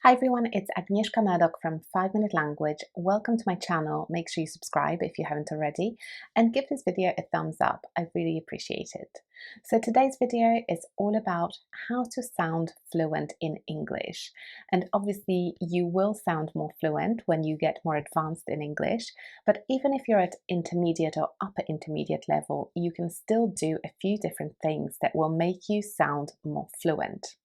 Hi everyone, it's Agnieszka Murdoch from 5 Minute Language. Welcome to my channel. Make sure you subscribe if you haven't already and give this video a thumbs up. I really appreciate it. So today's video is all about how to sound fluent in English. And obviously you will sound more fluent when you get more advanced in English, but even if you're at intermediate or upper intermediate level, you can still do a few different things that will make you sound more fluent.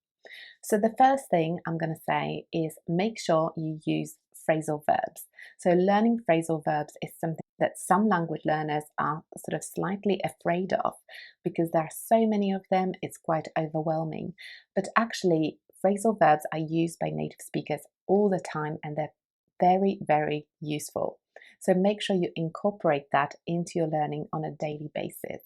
So the first thing I'm going to say is make sure you use phrasal verbs. So learning phrasal verbs is something that some language learners are sort of slightly afraid of because there are so many of them, it's quite overwhelming. But actually, phrasal verbs are used by native speakers all the time and they're very, very useful. So make sure you incorporate that into your learning on a daily basis.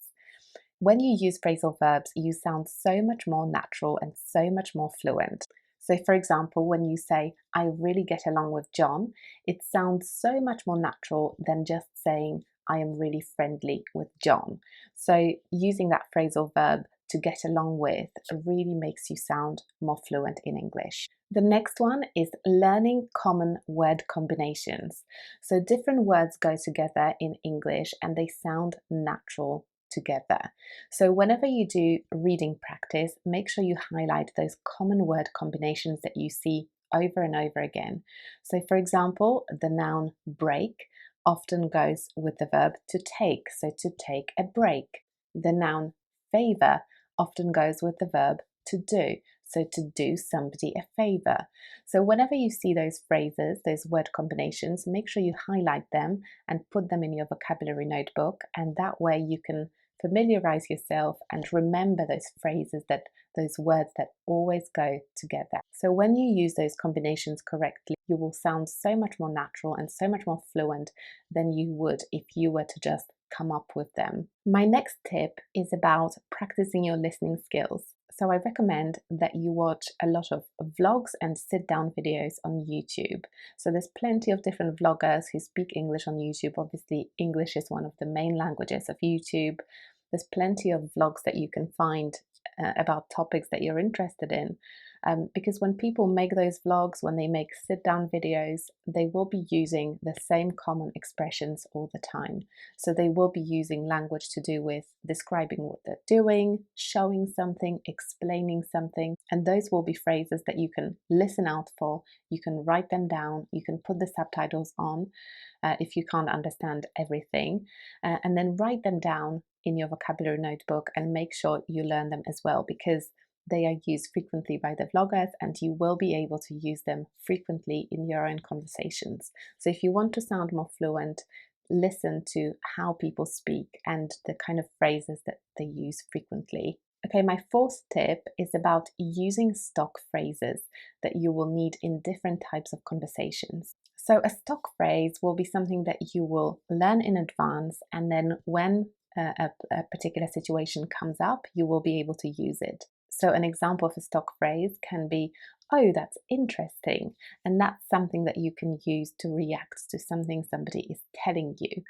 When you use phrasal verbs, you sound so much more natural and so much more fluent. So, for example, when you say, I really get along with John, it sounds so much more natural than just saying, I am really friendly with John. So, using that phrasal verb to get along with really makes you sound more fluent in English. The next one is learning common word combinations. So, different words go together in English and they sound natural together. So whenever you do reading practice, make sure you highlight those common word combinations that you see over and over again. So for example, the noun break often goes with the verb to take, so to take a break. The noun favor often goes with the verb to do, so to do somebody a favor. So whenever you see those phrases, those word combinations, make sure you highlight them and put them in your vocabulary notebook, and that way you can familiarize yourself and remember those phrases, those words that always go together. So when you use those combinations correctly, you will sound so much more natural and so much more fluent than you would if you were to just come up with them. My next tip is about practicing your listening skills. So I recommend that you watch a lot of vlogs and sit-down videos on YouTube. So there's plenty of different vloggers who speak English on YouTube. Obviously, English is one of the main languages of YouTube. There's plenty of vlogs that you can find about topics that you're interested in. Because when people make those vlogs, when they make sit-down videos, they will be using the same common expressions all the time. So they will be using language to do with describing what they're doing, showing something, explaining something, and those will be phrases that you can listen out for, you can write them down, you can put the subtitles on if you can't understand everything, and then write them down in your vocabulary notebook and make sure you learn them as well, because they are used frequently by the vloggers and you will be able to use them frequently in your own conversations. So if you want to sound more fluent, listen to how people speak and the kind of phrases that they use frequently. Okay, my fourth tip is about using stock phrases that you will need in different types of conversations. So a stock phrase will be something that you will learn in advance, and then when a particular situation comes up, you will be able to use it. So an example of a stock phrase can be, oh, that's interesting. And that's something that you can use to react to something somebody is telling you.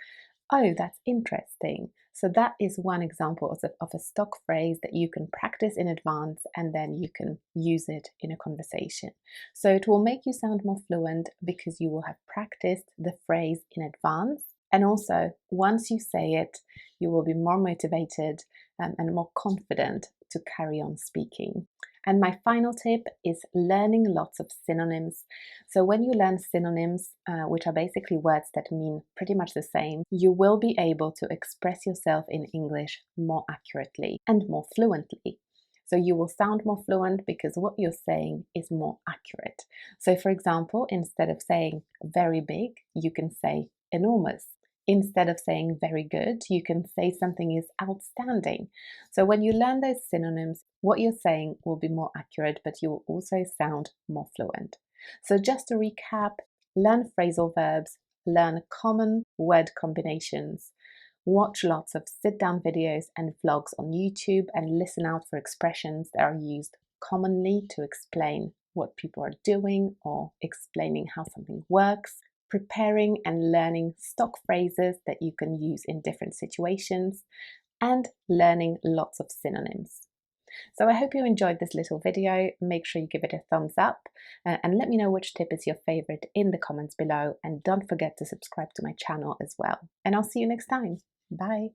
Oh, that's interesting. So that is one example of a stock phrase that you can practice in advance and then you can use it in a conversation. So it will make you sound more fluent because you will have practiced the phrase in advance. And also, once you say it, you will be more motivated and more confident to carry on speaking. And my final tip is learning lots of synonyms. So when you learn synonyms, which are basically words that mean pretty much the same, you will be able to express yourself in English more accurately and more fluently. So you will sound more fluent because what you're saying is more accurate. So for example, instead of saying very big, you can say enormous. Instead of saying very good, you can say something is outstanding. So when you learn those synonyms, what you're saying will be more accurate, but you will also sound more fluent. So just to recap, learn phrasal verbs, learn common word combinations, watch lots of sit-down videos and vlogs on YouTube, and listen out for expressions that are used commonly to explain what people are doing or explaining how something works. Preparing and learning stock phrases that you can use in different situations, and learning lots of synonyms. So I hope you enjoyed this little video. Make sure you give it a thumbs up and let me know which tip is your favorite in the comments below. And don't forget to subscribe to my channel as well. And I'll see you next time. Bye.